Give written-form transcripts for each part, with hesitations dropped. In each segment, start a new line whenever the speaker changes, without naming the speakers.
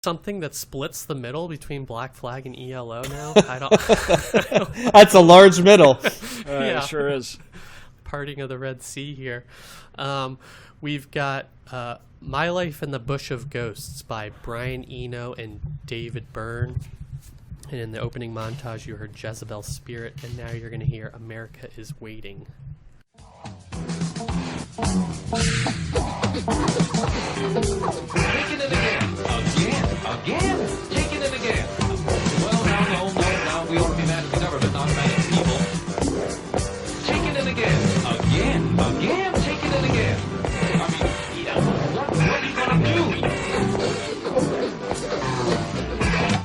something that splits the middle between Black Flag and ELO now? I don't.
That's a large middle.
Yeah,
it sure is.
Parting of the Red Sea here. We've got My Life in the Bush of Ghosts by Brian Eno and David Byrne. And in the opening montage, you heard Jezebel's Spirit, and now you're going to hear America is Waiting.
Taking it again. Again? Taking it again. Well, now, we ought to be mad at the government, not mad at people. Taking it again. Again, taking it again. I mean, what are you gonna do?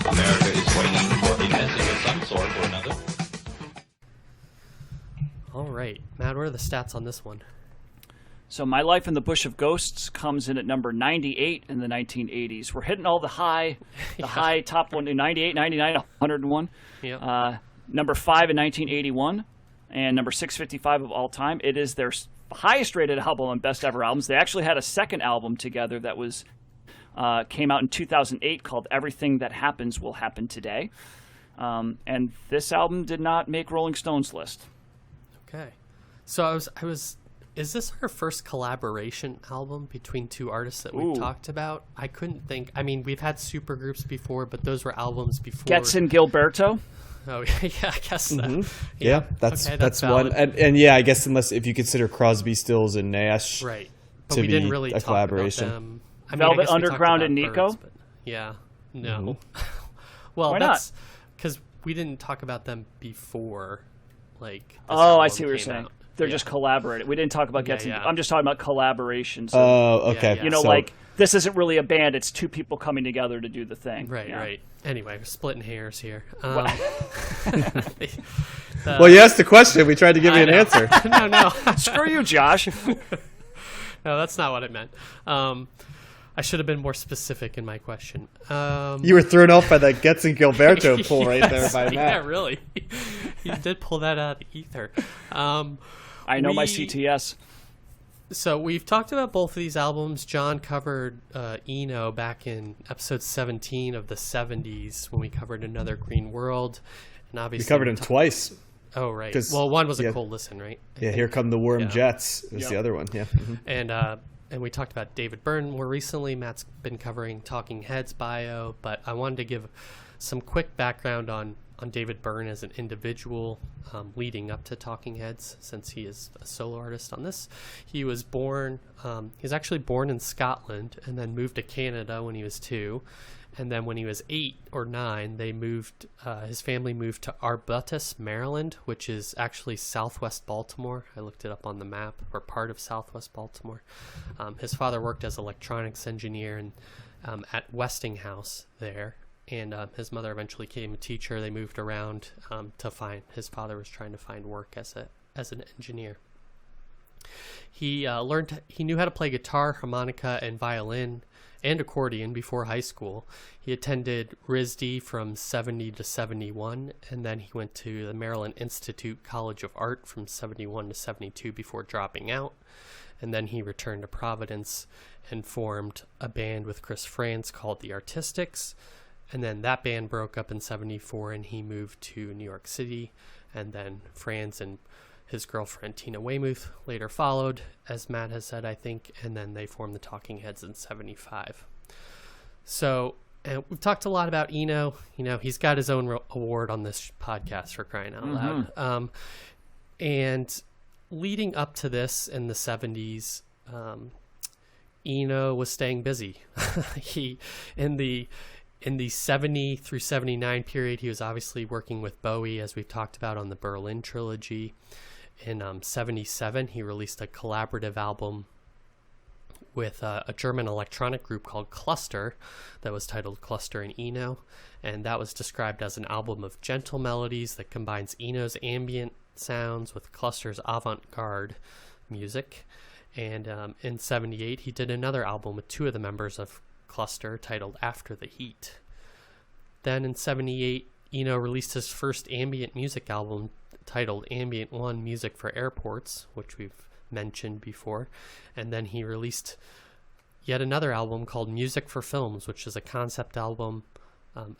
America is waiting for events of some sort or another.
All right. Matt, what are the stats on this one?
So My Life in the Bush of Ghosts comes in at number 98 in the 1980s. We're hitting all the high top one, 98, 99, 101.
Yeah.
Number 5 in 1981, and number 655 of all time. It is their highest rated album on Best Ever Albums. They actually had a second album together that was came out in 2008 called Everything That Happens Will Happen Today. And this album did not make Rolling Stone's list.
Okay. So I was is this our first collaboration album between two artists that we've talked about? I couldn't think. I mean, we've had supergroups before, but those were albums before.
Getson Gilberto.
Oh, yeah, I guess.
Yeah, that's one. And yeah, I guess if you consider Crosby, Stills, and Nash,
right? But
to
we
be
didn't really
a
talk
collaboration.
about them. I
Velvet
mean, I guess we
Underground
talked
and
about
Nico?
Birds, but yeah, no. Well,
Why
that's because we didn't talk about them before. Like, this
I
album
see what you're
came
saying.
out.
They're
Yeah.
just collaborating. We didn't talk about Getson.
yeah.
I'm just talking about collaborations.
Oh, okay.
Yeah.
You know,
So-
like, this isn't really a band. It's two people coming together to do the thing.
Right,
Yeah.
right. Anyway, we're splitting hairs here.
Well, you asked the question. We tried to give you an answer.
No.
Screw you, Josh.
No, that's not what I meant. I should have been more specific in my question.
You were thrown off by that Getson Gilberto pull right there by Matt.
Yeah, really. He did pull that out of the ether.
I know my CTS.
So we've talked about both of these albums. John covered Eno back in episode 17 of the 70s when we covered Another Green World. And obviously
We covered him twice.
Oh, right.
'Cause-
Well, one was a
yeah.
cold listen, right?
Yeah, Here Come the Worm
Yeah.
Jets is the other one. Yeah. Mhm.
And we talked about David Byrne more recently. Matt's been covering Talking Heads bio, but I wanted to give some quick background on David Byrne as an individual leading up to Talking Heads, since he is a solo artist on this. He was actually born in Scotland and then moved to Canada when he was 2. And then when he was 8 or 9, his family moved to Arbutus, Maryland, which is actually southwest Baltimore. I looked it up on the map, or part of southwest Baltimore. His father worked as electronics engineer at Westinghouse there. And his mother eventually became a teacher. They moved around his father was trying to find work as an engineer. He knew how to play guitar, harmonica, and violin, and accordion before high school. He attended RISD from 70 to 71, and then he went to the Maryland Institute College of Art from 71 to 72 before dropping out. And then he returned to Providence and formed a band with Chris Frantz called The Artistics. And then that band broke up in 74, and he moved to New York City. And then Frantz and his girlfriend Tina Weymouth later followed, as Matt has said, I think, and then they formed the Talking Heads in 75. So, and we've talked a lot about Eno. You know, he's got his own award on this podcast, for crying out loud. And leading up to this in the 70s, Eno was staying busy. In the 70 through 79 period, he was obviously working with Bowie, as we've talked about on the Berlin trilogy. In 77, he released a collaborative album with a German electronic group called Cluster that was titled Cluster and Eno, and that was described as an album of gentle melodies that combines Eno's ambient sounds with Cluster's avant-garde music. And in 78, he did another album with 2 of the members of Cluster titled After the Heat. Then in 78, Eno released his first ambient music album titled Ambient 1 Music for Airports, which we've mentioned before. And then he released yet another album called Music for Films, which is a concept album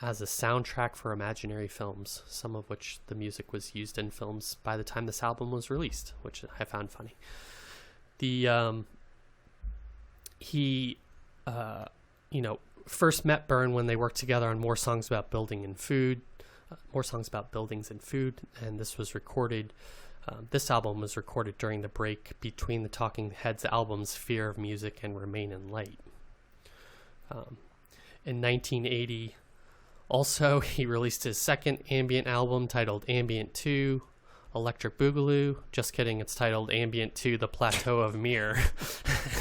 as a soundtrack for imaginary films, some of which the music was used in films by the time this album was released, which I found funny. He first met Byrne when they worked together on More Songs About Buildings and Food, and this was recorded. This album was recorded during the break between the Talking Heads albums Fear of Music and Remain in Light. In 1980, also, he released his second ambient album titled Ambient 2, Electric Boogaloo. Just kidding, it's titled Ambient 2, The Plateau of Mir.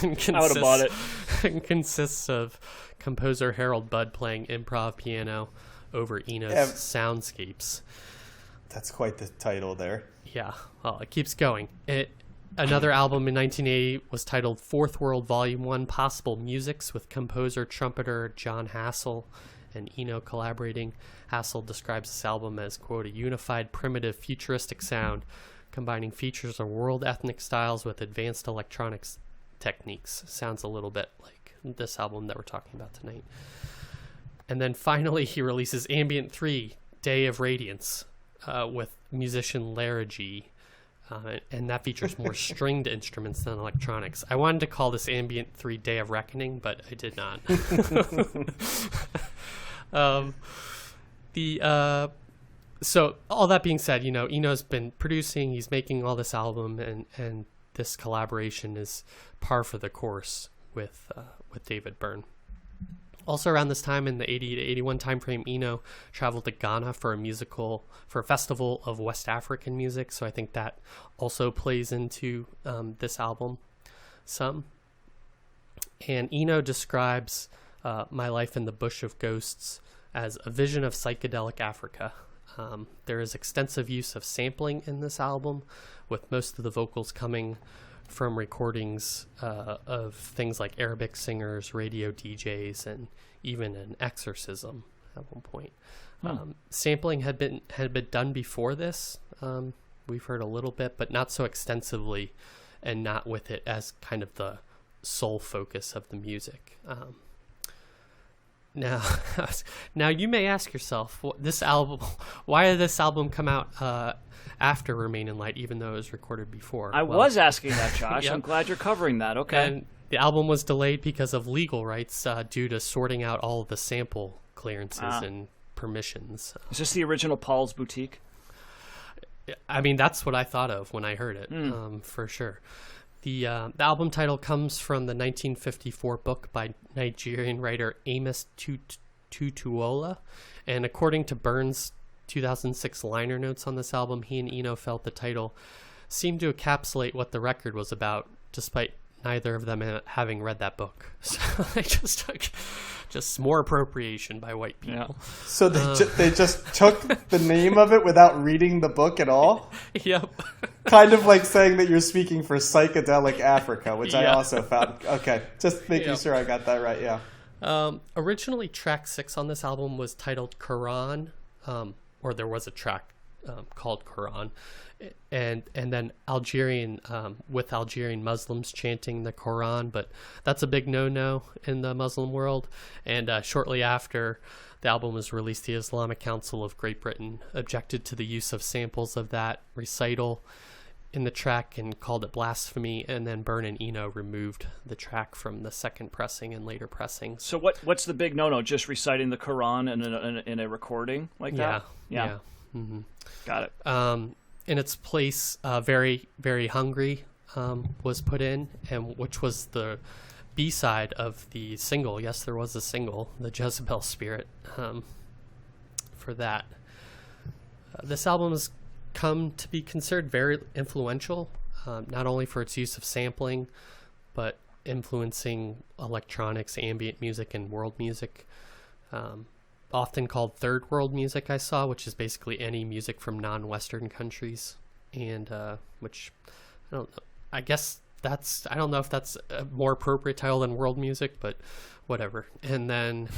I would have bought it.
It consists of composer Harold Budd playing improv piano over Eno's soundscapes.
That's quite the title there.
Yeah, well, it keeps going. Another album in 1980 was titled Fourth World Volume 1, Possible Musics, with composer trumpeter John Hassel and Eno collaborating. Hassel describes this album as, quote, a unified, primitive, futuristic sound, combining features of world ethnic styles with advanced electronics techniques. Sounds a little bit like this album that we're talking about tonight. And then finally, he releases Ambient 3, Day of Radiance, with musician Lara G. And that features more stringed instruments than electronics. I wanted to call this Ambient 3 Day of Reckoning, but I did not. So all that being said, Eno's been producing, he's making all this album, and this collaboration is par for the course with David Byrne. Also around this time, in the 80 to 81 timeframe, Eno traveled to Ghana for a festival of West African music. So I think that also plays into this album some. And Eno describes My Life in the Bush of Ghosts as a vision of psychedelic Africa. There is extensive use of sampling in this album, with most of the vocals coming from recordings of things like Arabic singers, radio DJs, and even an exorcism at one point. Sampling had been done before this. We've heard a little bit, but not so extensively, and not with it as kind of the sole focus of the music. Now you may ask yourself, why did this album come out after Remain in Light, even though it was recorded before?
I was asking that, Josh.
Yep.
I'm glad you're covering that. Okay.
And the album was delayed because of legal rights due to sorting out all of the sample clearances and permissions.
Is this the original Paul's Boutique?
I mean, that's what I thought of when I heard it, for sure. The album title comes from the 1954 book by Nigerian writer Amos Tutuola, and according to Byrne's 2006 liner notes on this album, he and Eno felt the title seemed to encapsulate what the record was about, despite neither of them having read that book. So they just took just more appropriation by white people.
Yeah. So they just took the name of it without reading the book at all?
Yep.
Kind of like saying that you're speaking for psychedelic Africa, which I also found. Okay, just making sure I got that right, yeah.
Originally, track 6 on this album was titled Quran, or there was a track called Quran, and then Algerian with Algerian Muslims chanting the Quran, but that's a big no-no in the Muslim world. And shortly after the album was released, the Islamic Council of Great Britain objected to the use of samples of that recital in the track and called it blasphemy, and then Byrne and Eno removed the track from the second pressing and later pressings.
So what's the big no-no? Just reciting the Quran in a recording like that?
Yeah. Mm-hmm.
Got it.
In its place, Very, Very Hungry was put in, and which was the B-side of the single. Yes, there was a single, The Jezebel Spirit, for that. This album has come to be considered very influential, not only for its use of sampling, but influencing electronics, ambient music, and world music. Often called third world music, I saw, which is basically any music from non-Western countries, and which I don't know. I guess I don't know if that's a more appropriate title than world music, but whatever. And then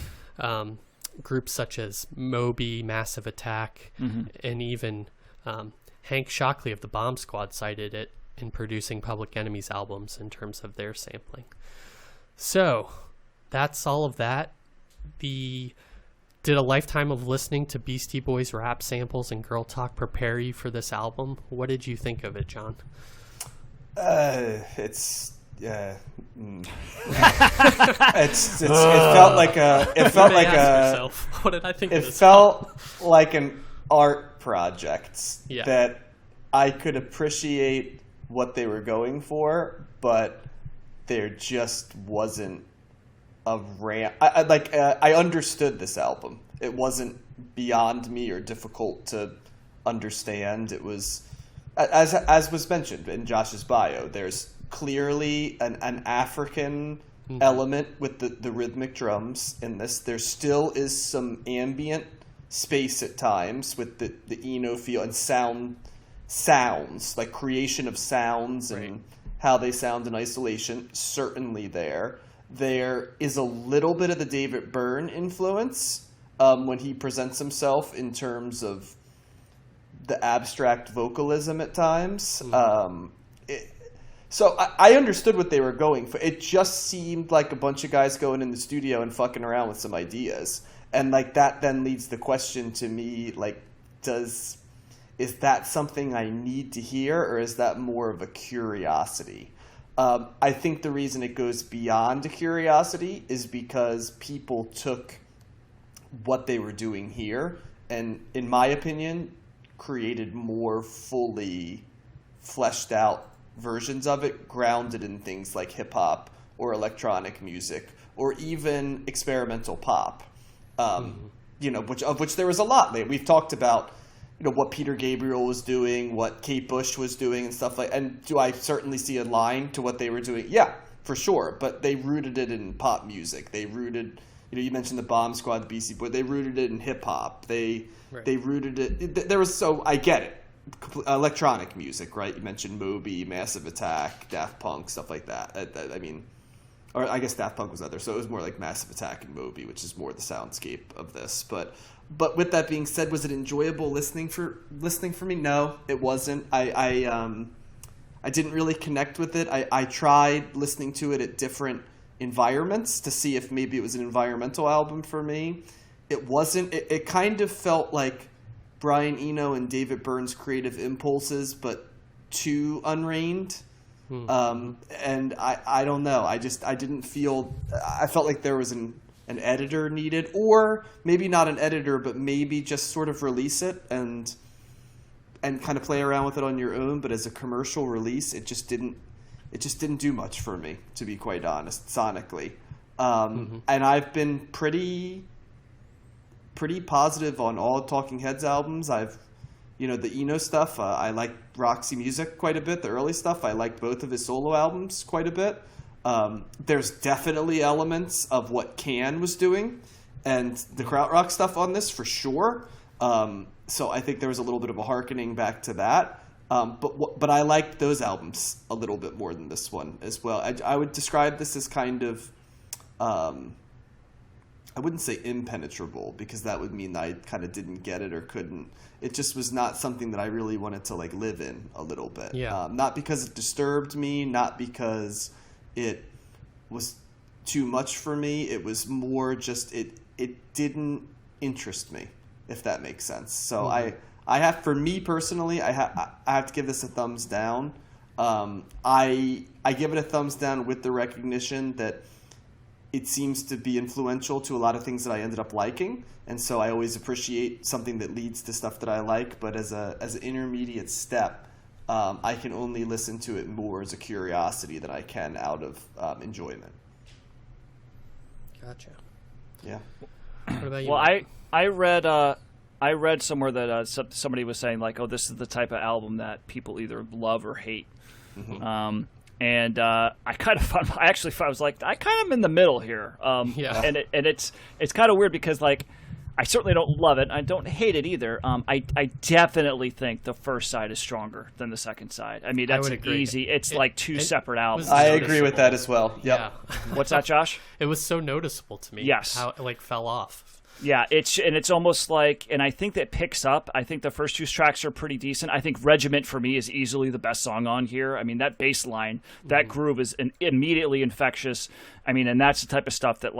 groups such as Moby, Massive Attack, and even Hank Shockley of the Bomb Squad cited it in producing Public Enemy's albums in terms of their sampling. So that's all of that. Did a lifetime of listening to Beastie Boys rap samples and girl talk prepare you for this album? What did you think of it, John?
It felt like
what did I think of
it
this
felt like an art project
Yeah.
that I could appreciate what they were going for, but there just wasn't a ramp. I understood this album. It wasn't beyond me or difficult to understand. It was, as was mentioned in Josh's bio, there's clearly an African element with the rhythmic drums in this. There still is some ambient space at times with the Eno feel and sounds, like creation of sounds and how they sound in isolation, certainly there. There is a little bit of the David Byrne influence when he presents himself in terms of the abstract vocalism at times. So I understood what they were going for. It just seemed like a bunch of guys going in the studio and fucking around with some ideas. And like that then leads the question to me, like, is that something I need to hear, or is that more of a curiosity? I think the reason it goes beyond a curiosity is because people took what they were doing here and, in my opinion, created more fully fleshed out versions of it, grounded in things like hip hop or electronic music or even experimental pop. Of which there was a lot. We've talked about, what Peter Gabriel was doing, what Kate Bush was doing and stuff like, and do I certainly see a line to what they were doing? Yeah, for sure. But they rooted it in pop music. They rooted, you mentioned the Bomb Squad, the BC Boy. They rooted it in hip hop. They rooted it. There was, so I get it. Electronic music, right? You mentioned Moby, Massive Attack, Daft Punk, stuff like that. Or I guess Daft Punk was other, so it was more like Massive Attack and Moby, which is more the soundscape of this. But with that being said, was it enjoyable listening for me? No, it wasn't. I didn't really connect with it. I tried listening to it at different environments to see if maybe it was an environmental album for me. It wasn't. It kind of felt like Brian Eno and David Byrne's creative impulses, but too unreined. And I don't know. I didn't feel. I felt like there was an editor needed, or maybe not an editor, but maybe just sort of release it and kind of play around with it on your own. But as a commercial release, it just didn't do much for me, to be quite honest, sonically. And I've been pretty positive on all Talking Heads albums. The Eno stuff, I like Roxy Music quite a bit. The early stuff, I liked both of his solo albums quite a bit. There's definitely elements of what Can was doing and the krautrock stuff on this for sure. So I think there was a little bit of a hearkening back to that. But I liked those albums a little bit more than this one as well. I would describe this as kind of, I wouldn't say impenetrable, because that would mean I kind of didn't get it or couldn't. It just was not something that I really wanted to like live in a little bit.
Yeah.
Not because it disturbed me, not because it was too much for me. It was more just it didn't interest me, if that makes sense. So I have, for me personally, I have to give this a thumbs down. I give it a thumbs down with the recognition that it seems to be influential to a lot of things that I ended up liking, and so I always appreciate something that leads to stuff that I like. But as an intermediate step, I can only listen to it more as a curiosity than I can out of enjoyment.
Gotcha.
Yeah.
What about you?
Well, I read somewhere that somebody was saying like, "Oh, this is the type of album that people either love or hate."
Mm-hmm.
And I kind of found, I was like, I kind of am in the middle here.
Yeah.
And it's kind of weird because like, I certainly don't love it. I don't hate it either. I definitely think the first side is stronger than the second side. I mean, that's easy. It's like two separate albums.
I agree with that as well. Yep.
Yeah.
What's that, Josh?
It was so noticeable to me.
Yes.
How it like fell off.
Yeah, it's almost like, and I think that picks up. I think the first two tracks are pretty decent. I think Regiment for me is easily the best song on here. I mean, that bass line, that groove is immediately infectious. I mean, and that's the type of stuff that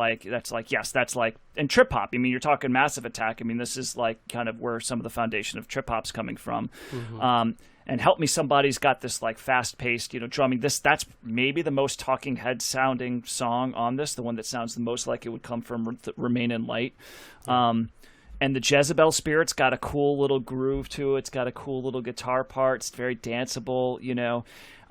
and trip hop. I mean, you're talking Massive Attack. I mean, this is like kind of where some of the foundation of trip hop's coming from. And Help Me Somebody's got this like fast-paced, drumming. That's maybe the most Talking Head sounding song on this, the one that sounds the most like it would come from Remain in Light. And the Jezebel Spirit's got a cool little groove to it. It's got a cool little guitar part. It's very danceable,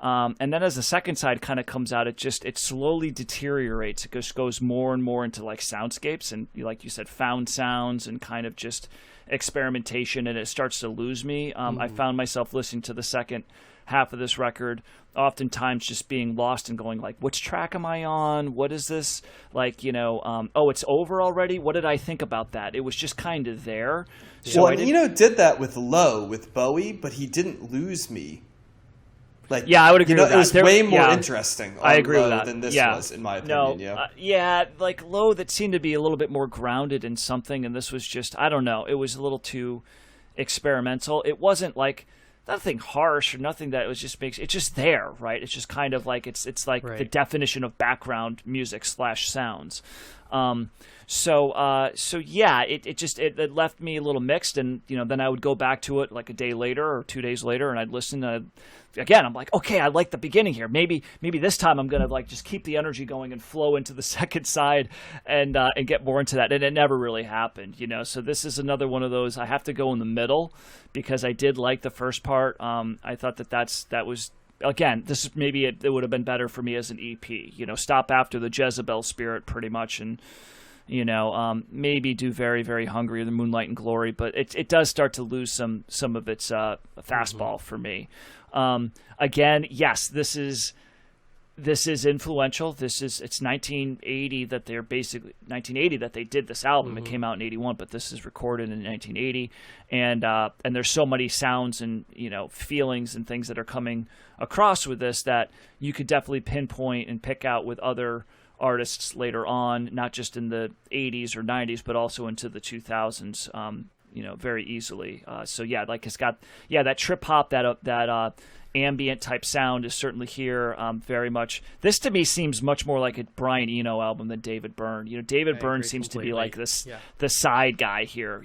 And then as the second side kind of comes out, it slowly deteriorates. It just goes more and more into like soundscapes and, like you said, found sounds and kind of just experimentation, and it starts to lose me. I found myself listening to the second half of this record oftentimes just being lost and going like, which track am I on? What is this? Like, oh, it's over already? What did I think about that? It was just kind of there. So
well, Eno did that with Low, with Bowie, but he didn't lose me. Like,
yeah, I would agree with that.
It was way more interesting on
I agree
Low
with that.
than this was, in my opinion.
Like Low, that seemed to be a little bit more grounded in something, and this was just, I don't know, it was a little too experimental. It wasn't like nothing harsh or nothing that it's just there, right? It's just kind of like it's like the definition of background music / sounds. So yeah, it left me a little mixed, and then I would go back to it like a day later or 2 days later, and I'd listen. Again, I'm like, okay, I like the beginning here. Maybe this time I'm gonna like just keep the energy going and flow into the second side and get more into that. And it never really happened, So this is another one of those. I have to go in the middle because I did like the first part. I thought that was. Again, this is maybe it would have been better for me as an EP. Stop after the Jezebel Spirit pretty much, and maybe do Very, Very Hungry or the Moonlight and Glory, but it does start to lose some of its fastball for me. Again, yes, this is influential. It's 1980 that they did this album. It came out in 81, but this is recorded in 1980, and there's so many sounds and feelings and things that are coming across with this that you could definitely pinpoint and pick out with other artists later on, not just in the 80s or 90s, but also into the 2000s. Very easily. So yeah, like it's got that trip hop, that ambient type sound is certainly here. Very much. This to me seems much more like a Brian Eno album than David Byrne. David Byrne seems to be like this the side guy here.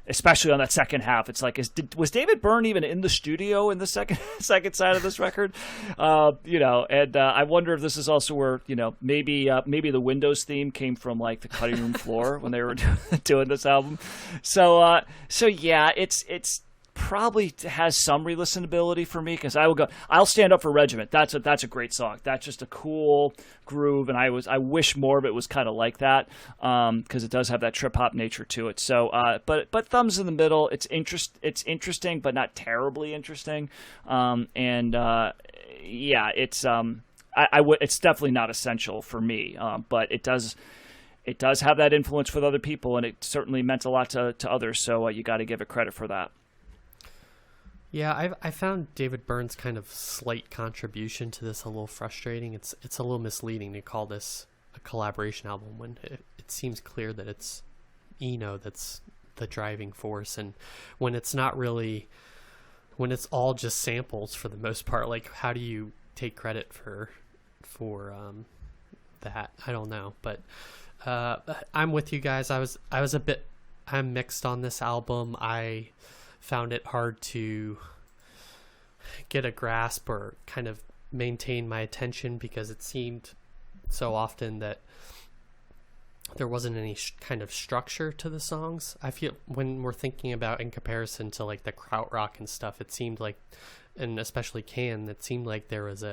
Especially on that second half. It's like, was David Byrne even in the studio in the second side of this record? And I wonder if this is also where, maybe the Windows theme came from like the cutting room floor when they were doing this album. So yeah, it's probably has some re-listenability for me because I'll stand up for Regiment. That's a great song. That's just a cool groove, and I wish more of it was kind of like that because it does have that trip hop nature to it. So but thumbs in the middle. It's interesting, but not terribly interesting. Yeah, it's it's definitely not essential for me, but it does have that influence with other people, and it certainly meant a lot to others. So you got to give it credit for that.
Yeah, I found David Byrne's kind of slight contribution to this a little frustrating. It's a little misleading to call this a collaboration album when it seems clear that it's Eno that's the driving force, and when it's not really, when it's all just samples for the most part. Like, how do you take credit for that? I don't know, but I'm with you guys. I'm mixed on this album. I found it hard to get a grasp or kind of maintain my attention because it seemed so often that there wasn't any kind of structure to the songs. I feel when we're thinking about in comparison to like the krautrock and stuff, it seemed like, and especially Can, it seemed like there was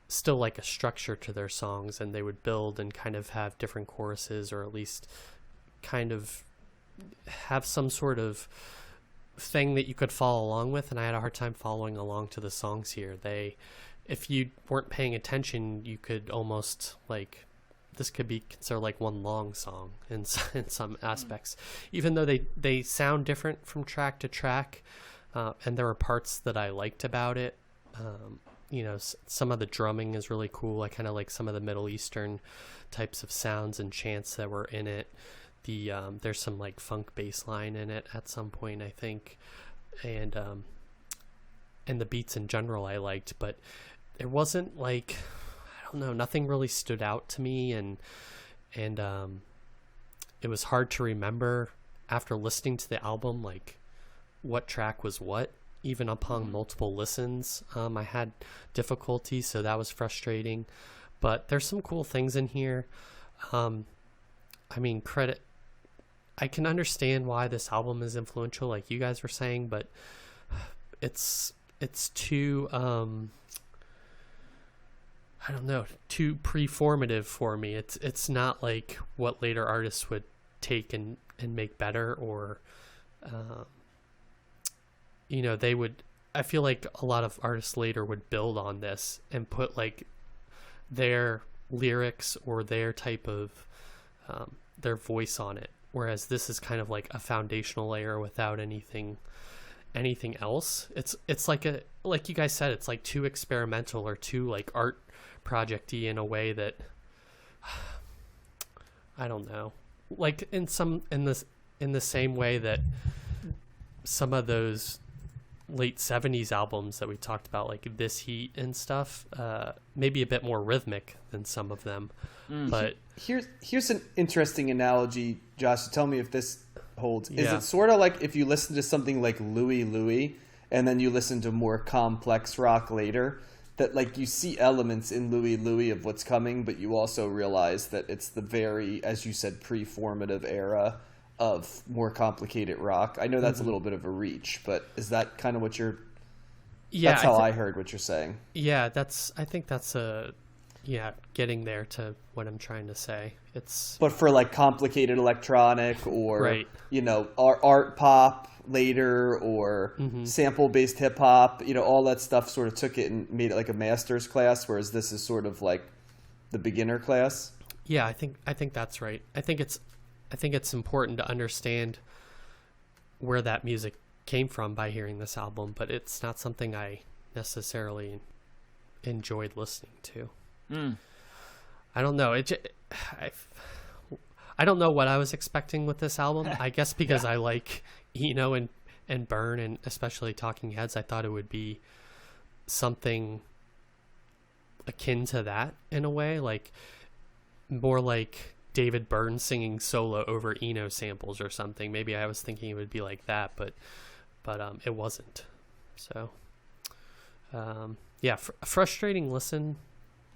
still like a structure to their songs, and they would build and kind of have different choruses, or at least kind of have some sort of thing that you could follow along with. And I had a hard time following along to the songs here. If you weren't paying attention, you could almost like, this could be considered like one long song in some aspects, even though they sound different from track to track. And there were parts that I liked about it. Some of the drumming is really cool. I kind of like some of the Middle Eastern types of sounds and chants that were in it. there's some like funk bass line in it at some point, I think, and the beats in general I liked, but it wasn't like, I don't know, nothing really stood out to me, and it was hard to remember after listening to the album like what track was what, even upon multiple listens. I had difficulty, so that was frustrating, but there's some cool things in here. I mean, I can understand why this album is influential, like you guys were saying, but it's too, I don't know, too pre-formative for me. It's not like what later artists would take and make better, or, they would, I feel like a lot of artists later would build on this and put like their lyrics or their type of, their voice on it. Whereas this is kind of like a foundational layer without anything else. It's like you guys said, it's like too experimental or too like art project-y in a way that I don't know. Like in the same way that some of those late 70s albums that we talked about, like This Heat and stuff, maybe a bit more rhythmic than some of them. But
here's an interesting analogy, Josh. Tell me if this holds. Is
Yeah.
it sort of like if you listen to something like Louie Louie and then you listen to more complex rock later, that like you see elements in Louie Louie of what's coming, but you also realize that it's the very, as you said, pre-formative era of more complicated rock. I know that's a little bit of a reach, but is that kind of what you're...
yeah,
that's how I heard what you're saying.
Yeah, I think that's getting there to what I'm trying to say. It's
But for like complicated electronic or,
Right.
art pop later or sample-based hip-hop, all that stuff sort of took it and made it like a master's class, whereas this is sort of like the beginner class.
Yeah, I think that's right. I think it's important to understand where that music came from by hearing this album, but it's not something I necessarily enjoyed listening to. I don't know. I don't know what I was expecting with this album. I guess because I like Eno and Byrne, and especially Talking Heads, I thought it would be something akin to that in a way, like more like David Byrne singing solo over Eno samples or something. Maybe I was thinking it would be like that, but it wasn't. So frustrating listen,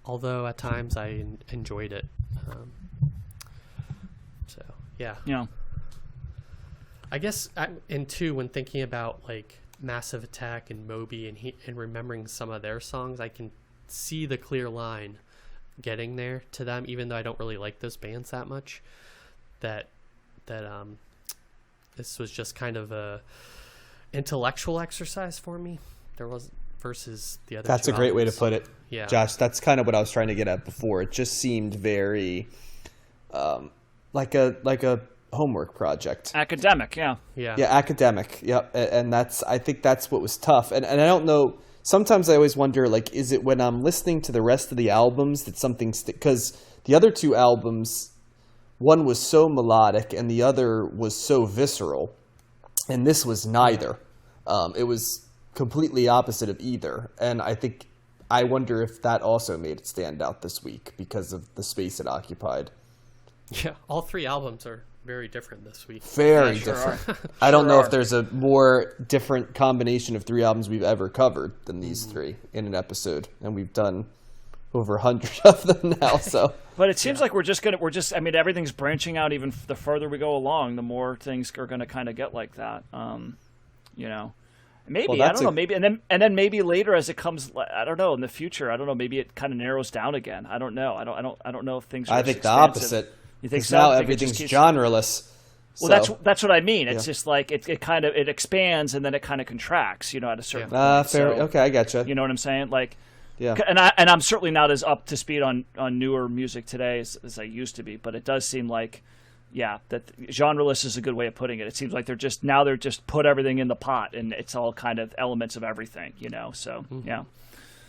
although at times I enjoyed it.
Yeah.
I guess when thinking about like Massive Attack and Moby and remembering some of their songs, I can see the clear line getting there to them, even though I don't really like those bands that much. That this was just kind of a intellectual exercise for me. There was versus the other.
That's
two
a great way to
albums.
put it,
Yeah.
Josh. That's kind of what I was trying to get at before. It just seemed very like a homework project.
Academic, yeah.
Yeah.
Yeah, academic. Yep. And I think that's what was tough. And I don't know, sometimes I always wonder, like, is it when I'm listening to the rest of the albums that something because the other two albums, one was so melodic and the other was so visceral, and this was neither. It was completely opposite of either. And I wonder if that also made it stand out this week because of the space it occupied.
Yeah. All three albums are very different this week.
Very
sure
different.
are.
I don't know
are.
if there's a more different combination of three albums we've ever covered than these three in an episode, and we've done over 100 of them now. So,
But it seems like I mean, everything's branching out. Even the further we go along, the more things are going to kind of get like that. Maybe,
Well,
I don't know, maybe, and then maybe later as it comes, I don't know, in the future, I don't know, maybe it kind of narrows down again. I don't know. I don't know if things are
I
as
think the
expansive.
opposite.
You think
'Cause
so?
now
You think it just
everything's
keeps-
genreless.
Well,
So-
that's what I mean. It's
Yeah.
just like it kind of expands and then it kind of contracts, at a certain point.
fair.
So,
Okay, I gotcha.
You know what I'm saying? Like,
Yeah.
and I'm certainly not as up to speed on newer music today as I used to be, but it does seem like, that genreless is a good way of putting it. It seems like they're just put everything in the pot and it's all kind of elements of everything, So yeah.